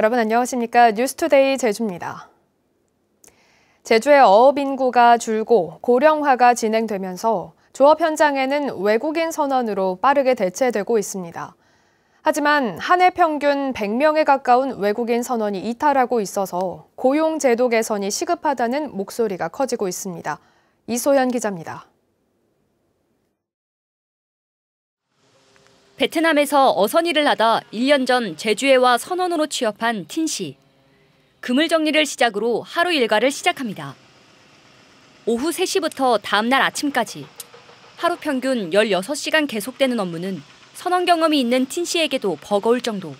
여러분 안녕하십니까? 뉴스투데이 제주입니다. 제주의 어업 인구가 줄고 고령화가 진행되면서 조업 현장에는 외국인 선원으로 빠르게 대체되고 있습니다. 하지만 한 해 평균 100명에 가까운 외국인 선원이 이탈하고 있어서 고용 제도 개선이 시급하다는 목소리가 커지고 있습니다. 이소현 기자입니다. 베트남에서 어선 일을 하다 1년 전 제주에 와 선원으로 취업한 틴 씨. 그물 정리를 시작으로 하루 일과를 시작합니다. 오후 3시부터 다음 날 아침까지 하루 평균 16시간 계속되는 업무는 선원 경험이 있는 틴 씨에게도 버거울 정도.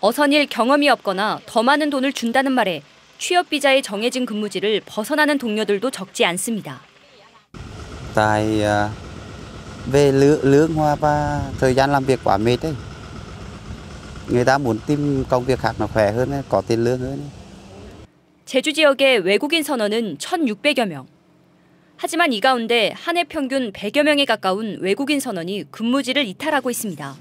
어선 일 경험이 없거나 더 많은 돈을 준다는 말에 취업 비자의 정해진 근무지를 벗어나는 동료들도 적지 않습니다. Về lương hoa và thời gian làm việc quá mệt đấy. Người ta muốn tìm công việc khác nó khỏe hơn, có tiền lương hơn. 제주 지역의 외국인 선원은 1,600여 명. 하지만 이 가운데 한 해 평균 100여 명에 가까운 외국인 선원이 근무지를 이탈하고 있습니다.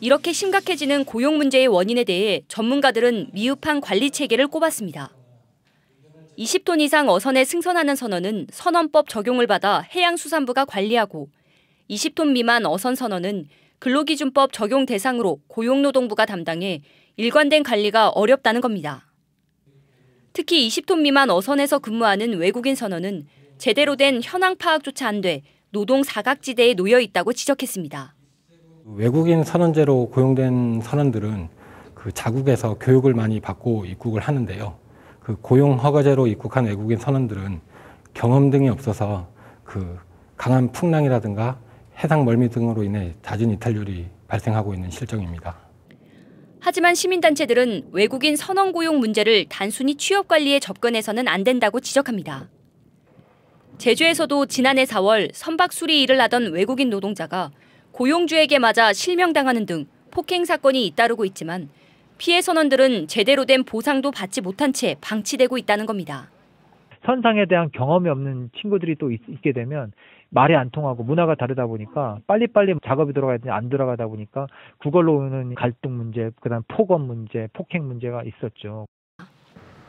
이렇게 심각해지는 고용 문제의 원인에 대해 전문가들은 미흡한 관리 체계를 꼽았습니다. 20톤 이상 어선에 승선하는 선원은 선원법 적용을 받아 해양수산부가 관리하고 20톤 미만 어선 선원은 근로기준법 적용 대상으로 고용노동부가 담당해 일관된 관리가 어렵다는 겁니다. 특히 20톤 미만 어선에서 근무하는 외국인 선원은 제대로 된 현황 파악조차 안 돼 노동 사각지대에 놓여 있다고 지적했습니다. 외국인 선원제로 고용된 선원들은 그 자국에서 교육을 많이 받고 입국을 하는데요. 그 고용 허가제로 입국한 외국인 선원들은 경험 등이 없어서 그 강한 풍랑이라든가 해상 멀미 등으로 인해 잦은 이탈률이 발생하고 있는 실정입니다. 하지만 시민단체들은 외국인 선원 고용 문제를 단순히 취업 관리에 접근해서는 안 된다고 지적합니다. 제주에서도 지난해 4월 선박 수리 일을 하던 외국인 노동자가 고용주에게 맞아 실명당하는 등 폭행 사건이 잇따르고 있지만 피해 선원들은 제대로 된 보상도 받지 못한 채 방치되고 있다는 겁니다. 선상에 대한 경험이 없는 친구들이 또 있게 되면 말이 안 통하고 문화가 다르다 보니까 빨리빨리 작업이 들어가야 되는데 안 들어가다 보니까 그걸로 오는 갈등 문제, 그다음 폭언 문제, 폭행 문제가 있었죠.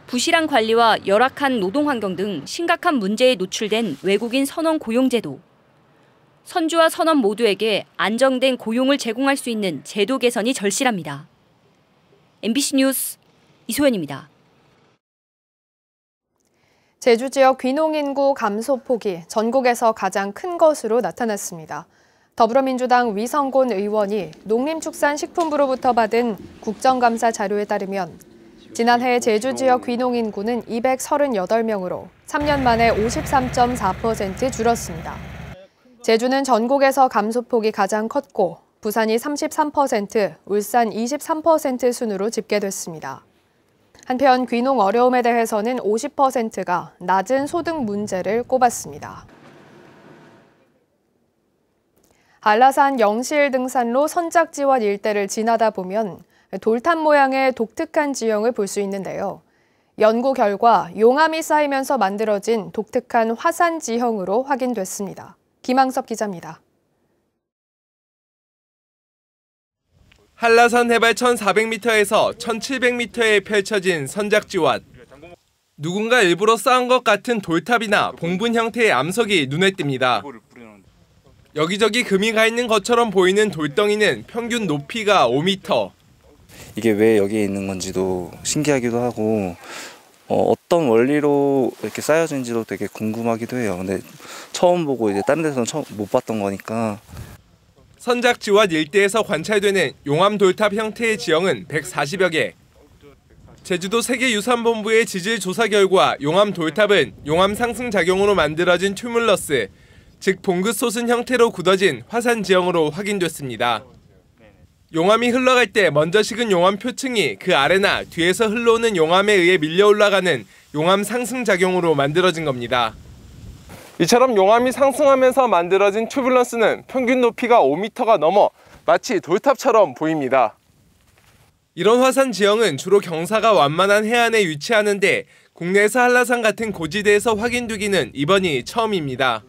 부실한 관리와 열악한 노동 환경 등 심각한 문제에 노출된 외국인 선원 고용제도. 선주와 선원 모두에게 안정된 고용을 제공할 수 있는 제도 개선이 절실합니다. MBC 뉴스 이소연입니다. 제주 지역 귀농 인구 감소폭이 전국에서 가장 큰 것으로 나타났습니다. 더불어민주당 위성곤 의원이 농림축산식품부로부터 받은 국정감사 자료에 따르면 지난해 제주 지역 귀농 인구는 238명으로 3년 만에 53.4% 줄었습니다. 제주는 전국에서 감소폭이 가장 컸고 부산이 33%, 울산 23% 순으로 집계됐습니다. 한편 귀농 어려움에 대해서는 50%가 낮은 소득 문제를 꼽았습니다. 한라산 영실 등산로 선작지원 일대를 지나다 보면 돌탑 모양의 독특한 지형을 볼 수 있는데요. 연구 결과 용암이 쌓이면서 만들어진 독특한 화산 지형으로 확인됐습니다. 김항섭 기자입니다. 한라산 해발 1,400m에서 1,700m에 펼쳐진 선작지원. 누군가 일부러 쌓은 것 같은 돌탑이나 봉분 형태의 암석이 눈에 띕니다. 여기저기 금이 가 있는 것처럼 보이는 돌덩이는 평균 높이가 5m. 이게 왜 여기에 있는 건지도 신기하기도 하고 어떤 원리로 이렇게 쌓여진지도 되게 궁금하기도 해요. 근데 처음 보고 이제 다른 데서는 처음 못 봤던 거니까. 선작지원 일대에서 관찰되는 용암 돌탑 형태의 지형은 140여 개. 제주도 세계유산본부의 지질 조사 결과 용암 돌탑은 용암 상승 작용으로 만들어진 튜뮬러스, 즉 봉긋 솟은 형태로 굳어진 화산 지형으로 확인됐습니다. 용암이 흘러갈 때 먼저 식은 용암 표층이 그 아래나 뒤에서 흘러오는 용암에 의해 밀려 올라가는 용암 상승 작용으로 만들어진 겁니다. 이처럼 용암이 상승하면서 만들어진 튜뷸런스는 평균 높이가 5m가 넘어 마치 돌탑처럼 보입니다. 이런 화산 지형은 주로 경사가 완만한 해안에 위치하는데 국내에서 한라산 같은 고지대에서 확인되기는 이번이 처음입니다.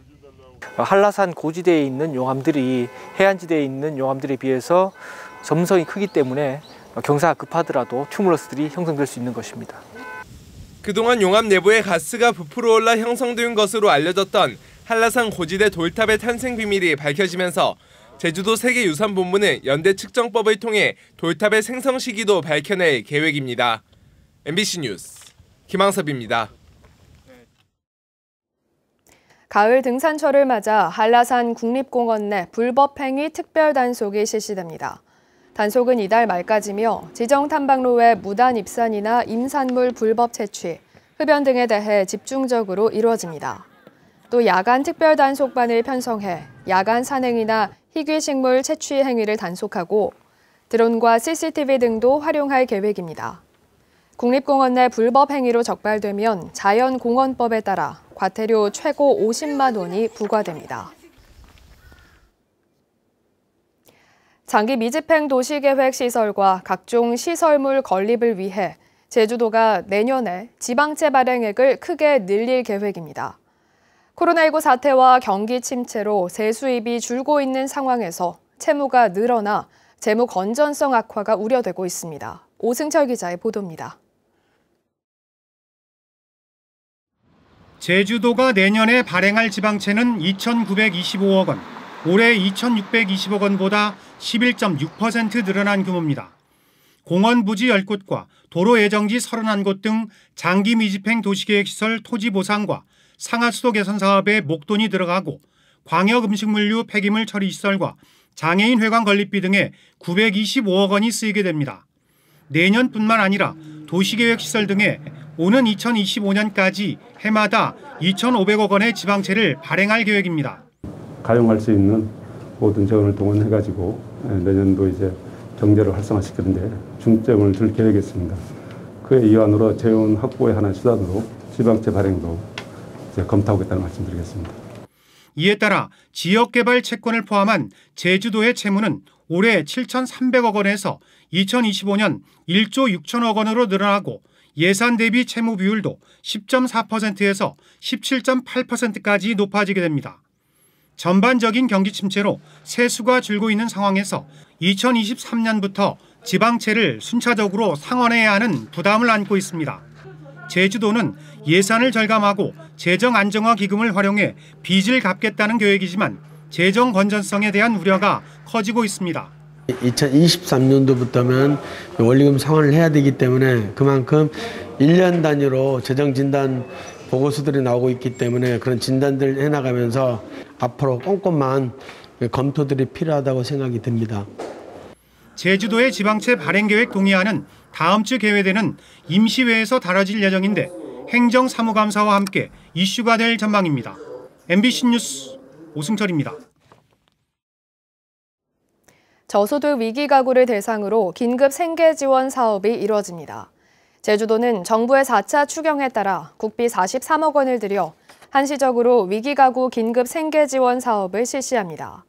한라산 고지대에 있는 용암들이 해안지대에 있는 용암들에 비해서 점성이 크기 때문에 경사가 급하더라도 튜머러스들이 형성될 수 있는 것입니다. 그동안 용암 내부에 가스가 부풀어 올라 형성된 것으로 알려졌던 한라산 고지대 돌탑의 탄생 비밀이 밝혀지면서 제주도 세계유산본부는 연대 측정법을 통해 돌탑의 생성 시기도 밝혀낼 계획입니다. MBC 뉴스 김항섭입니다. 가을 등산철을 맞아 한라산 국립공원 내 불법행위 특별 단속이 실시됩니다. 단속은 이달 말까지며 지정 탐방로의 무단 입산이나 임산물 불법 채취, 흡연 등에 대해 집중적으로 이루어집니다. 또 야간 특별 단속반을 편성해 야간 산행이나 희귀식물 채취 행위를 단속하고 드론과 CCTV 등도 활용할 계획입니다. 국립공원 내 불법 행위로 적발되면 자연공원법에 따라 과태료 최고 50만 원이 부과됩니다. 장기 미집행 도시계획 시설과 각종 시설물 건립을 위해 제주도가 내년에 지방채 발행액을 크게 늘릴 계획입니다. 코로나19 사태와 경기 침체로 세수입이 줄고 있는 상황에서 채무가 늘어나 재무 건전성 악화가 우려되고 있습니다. 오승철 기자의 보도입니다. 제주도가 내년에 발행할 지방채는 2,925억 원, 올해 2,620억 원보다 11.6% 늘어난 규모입니다. 공원 부지 10곳과 도로 예정지 31곳 등 장기 미집행 도시계획시설 토지 보상과 상하수도 개선 사업에 목돈이 들어가고 광역 음식물류 폐기물 처리 시설과 장애인 회관 건립비 등에 925억 원이 쓰이게 됩니다. 내년뿐만 아니라 도시계획시설 등에 오는 2025년까지 해마다 2,500억 원의 지방채를 발행할 계획입니다. 가용할 수 있는 모든 재원을 동원해가지고 내년도 이제 경제를 활성화시키는데 중점을 둘 계획이었습니다. 그에 이완으로 재원 확보의 하나의 수단으로 지방채 발행도 이제 검토하겠다는 말씀드리겠습니다. 이에 따라 지역개발 채권을 포함한 제주도의 채무는 올해 7,300억 원에서 2025년 1조 6천억 원으로 늘어나고 예산 대비 채무 비율도 10.4%에서 17.8%까지 높아지게 됩니다. 전반적인 경기 침체로 세수가 줄고 있는 상황에서 2023년부터 지방채를 순차적으로 상환해야 하는 부담을 안고 있습니다. 제주도는 예산을 절감하고 재정 안정화 기금을 활용해 빚을 갚겠다는 계획이지만 재정 건전성에 대한 우려가 커지고 있습니다. 2023년도부터면 원리금 상환을 해야 되기 때문에 그만큼 1년 단위로 재정 진단 보고서들이 나오고 있기 때문에 그런 진단들을 해나가면서 앞으로 꼼꼼한 검토들이 필요하다고 생각이 듭니다. 제주도의 지방채 발행 계획 동의안은 다음 주 개회되는 임시회에서 다뤄질 예정인데 행정사무감사와 함께 이슈가 될 전망입니다. MBC 뉴스 오승철입니다. 저소득 위기 가구를 대상으로 긴급 생계 지원 사업이 이루어집니다. 제주도는 정부의 4차 추경에 따라 국비 43억 원을 들여 한시적으로 위기 가구 긴급 생계 지원 사업을 실시합니다.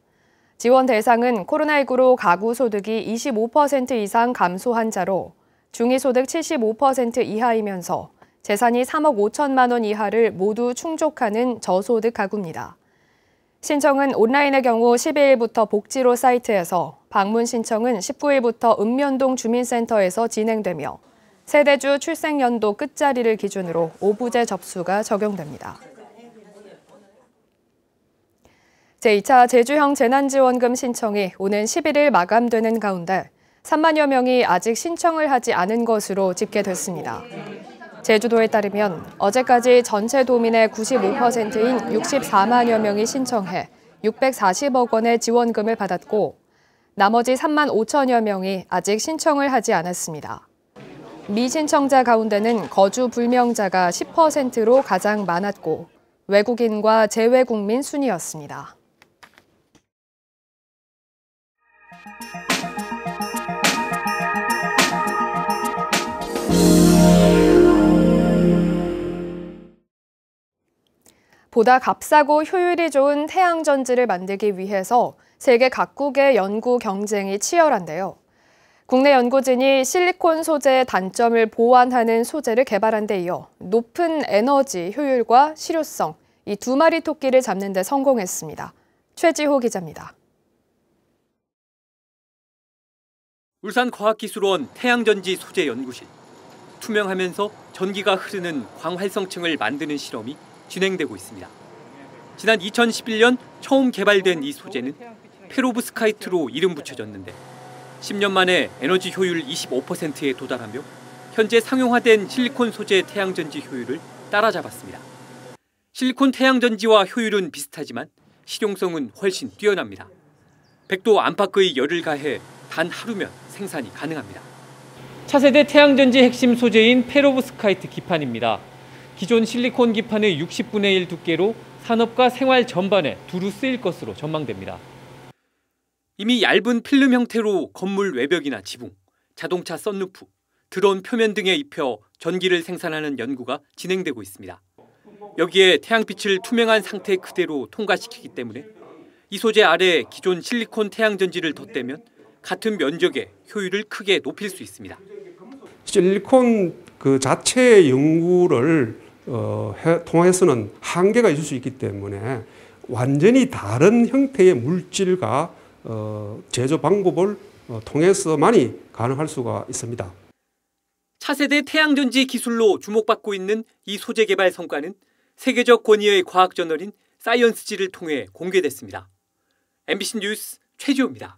지원 대상은 코로나19로 가구 소득이 25% 이상 감소한 자로 중위소득 75% 이하이면서 재산이 3억 5천만 원 이하를 모두 충족하는 저소득 가구입니다. 신청은 온라인의 경우 12일부터 복지로 사이트에서, 방문 신청은 19일부터 읍면동 주민센터에서 진행되며 세대주 출생연도 끝자리를 기준으로 5부제 접수가 적용됩니다. 제2차 제주형 재난지원금 신청이 오는 11일 마감되는 가운데 3만여 명이 아직 신청을 하지 않은 것으로 집계됐습니다. 제주도에 따르면 어제까지 전체 도민의 95%인 64만여 명이 신청해 640억 원의 지원금을 받았고 나머지 3만 5천여 명이 아직 신청을 하지 않았습니다. 미신청자 가운데는 거주 불명자가 10%로 가장 많았고 외국인과 재외국민 순이었습니다. 보다 값싸고 효율이 좋은 태양전지를 만들기 위해서 세계 각국의 연구 경쟁이 치열한데요. 국내 연구진이 실리콘 소재의 단점을 보완하는 소재를 개발한 데 이어 높은 에너지 효율과 실효성, 이 두 마리 토끼를 잡는 데 성공했습니다. 최지호 기자입니다. 울산과학기술원 태양전지 소재 연구실. 투명하면서 전기가 흐르는 광활성층을 만드는 실험이 진행되고 있습니다. 지난 2011년 처음 개발된 이 소재는 페로브스카이트로 이름 붙여졌는데 10년 만에 에너지 효율 25%에 도달하며 현재 상용화된 실리콘 소재 태양전지 효율을 따라잡았습니다. 실리콘 태양전지와 효율은 비슷하지만 실용성은 훨씬 뛰어납니다. 100도 안팎의 열을 가해 단 하루면 생산이 가능합니다. 차세대 태양전지 핵심 소재인 페로브스카이트 기판입니다. 기존 실리콘 기판의 60분의 1 두께로 산업과 생활 전반에 두루 쓰일 것으로 전망됩니다. 이미 얇은 필름 형태로 건물 외벽이나 지붕, 자동차 썬루프, 드론 표면 등에 입혀 전기를 생산하는 연구가 진행되고 있습니다. 여기에 태양빛을 투명한 상태 그대로 통과시키기 때문에 이 소재 아래 기존 실리콘 태양전지를 덧대면 같은 면적의 효율을 크게 높일 수 있습니다. 실리콘 그 자체의 연구를 통해서는 한계가 있을 수 있기 때문에 완전히 다른 형태의 물질과 제조 방법을 통해서만이 가능할 수가 있습니다. 차세대 태양전지 기술로 주목받고 있는 이 소재 개발 성과는 세계적 권위의 과학 저널인 사이언스지를 통해 공개됐습니다. MBC 뉴스 최지호입니다.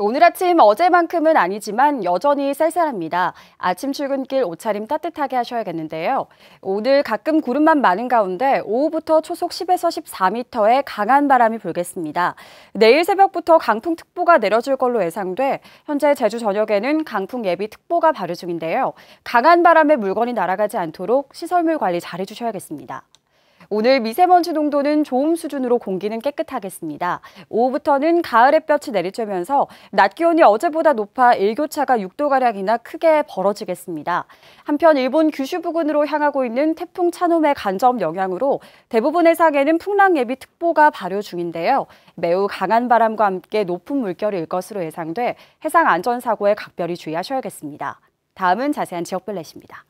오늘 아침 어제만큼은 아니지만 여전히 쌀쌀합니다. 아침 출근길 옷차림 따뜻하게 하셔야겠는데요. 오늘 가끔 구름만 많은 가운데 오후부터 초속 10에서 14m의 강한 바람이 불겠습니다. 내일 새벽부터 강풍특보가 내려질 걸로 예상돼 현재 제주 전역에는 강풍 예비특보가 발효 중인데요. 강한 바람에 물건이 날아가지 않도록 시설물 관리 잘 해주셔야겠습니다. 오늘 미세먼지 농도는 좋음 수준으로 공기는 깨끗하겠습니다. 오후부터는 가을 햇볕이 내리쬐면서 낮 기온이 어제보다 높아 일교차가 6도가량이나 크게 벌어지겠습니다. 한편 일본 규슈 부근으로 향하고 있는 태풍 차노의 간접 영향으로 대부분 해상에는 풍랑 예비특보가 발효 중인데요. 매우 강한 바람과 함께 높은 물결이 일 것으로 예상돼 해상 안전사고에 각별히 주의하셔야겠습니다. 다음은 자세한 지역별내시입니다.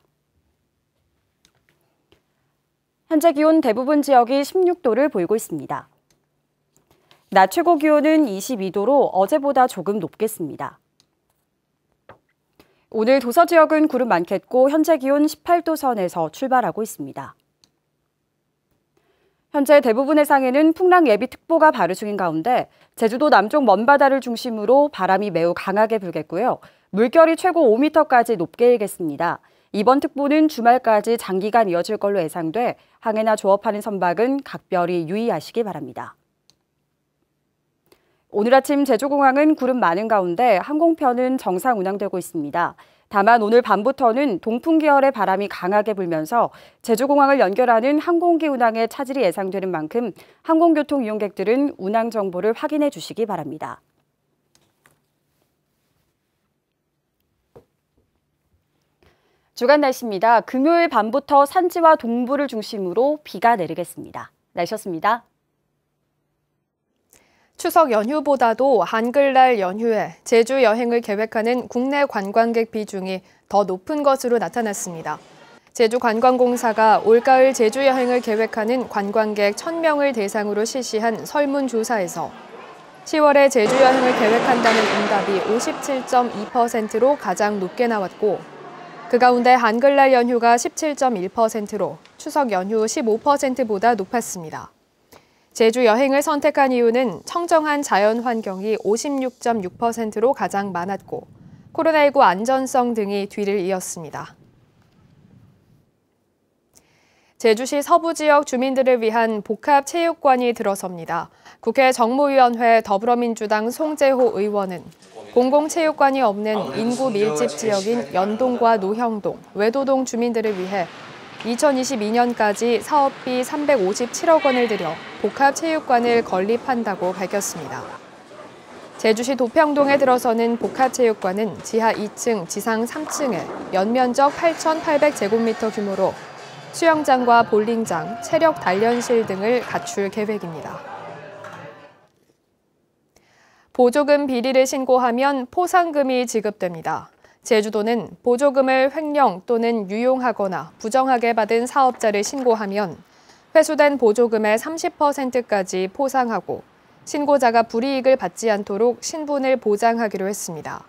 현재 기온 대부분 지역이 16도를 보이고 있습니다. 낮 최고 기온은 22도로 어제보다 조금 높겠습니다. 오늘 도서 지역은 구름 많겠고 현재 기온 18도 선에서 출발하고 있습니다. 현재 대부분 해상에는 풍랑 예비특보가 발효 중인 가운데 제주도 남쪽 먼바다를 중심으로 바람이 매우 강하게 불겠고요. 물결이 최고 5m까지 높게 일겠습니다. 이번 특보는 주말까지 장기간 이어질 걸로 예상돼 항해나 조업하는 선박은 각별히 유의하시기 바랍니다. 오늘 아침 제주공항은 구름 많은 가운데 항공편은 정상 운항되고 있습니다. 다만 오늘 밤부터는 동풍 계열의 바람이 강하게 불면서 제주공항을 연결하는 항공기 운항에 차질이 예상되는 만큼 항공교통 이용객들은 운항 정보를 확인해 주시기 바랍니다. 주간 날씨입니다. 금요일 밤부터 산지와 동부를 중심으로 비가 내리겠습니다. 날씨였습니다. 추석 연휴보다도 한글날 연휴에 제주 여행을 계획하는 국내 관광객 비중이 더 높은 것으로 나타났습니다. 제주관광공사가 올가을 제주 여행을 계획하는 관광객 1,000명을 대상으로 실시한 설문조사에서 10월에 제주 여행을 계획한다는 응답이 57.2%로 가장 높게 나왔고 그 가운데 한글날 연휴가 17.1%로 추석 연휴 15%보다 높았습니다. 제주 여행을 선택한 이유는 청정한 자연 환경이 56.6%로 가장 많았고 코로나19 안전성 등이 뒤를 이었습니다. 제주시 서부 지역 주민들을 위한 복합체육관이 들어섭니다. 국회 정무위원회 더불어민주당 송재호 의원은 공공체육관이 없는 인구 밀집 지역인 연동과 노형동, 외도동 주민들을 위해 2022년까지 사업비 357억 원을 들여 복합체육관을 건립한다고 밝혔습니다. 제주시 도평동에 들어서는 복합체육관은 지하 2층, 지상 3층에 연면적 8,800제곱미터 규모로 수영장과 볼링장, 체력 단련실 등을 갖출 계획입니다. 보조금 비리를 신고하면 포상금이 지급됩니다. 제주도는 보조금을 횡령 또는 유용하거나 부정하게 받은 사업자를 신고하면 회수된 보조금의 30%까지 포상하고 신고자가 불이익을 받지 않도록 신분을 보장하기로 했습니다.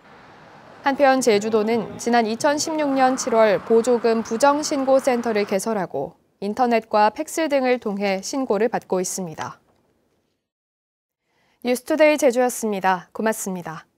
한편 제주도는 지난 2016년 7월 보조금 부정신고센터를 개설하고 인터넷과 팩스 등을 통해 신고를 받고 있습니다. 뉴스투데이 제주였습니다. 고맙습니다.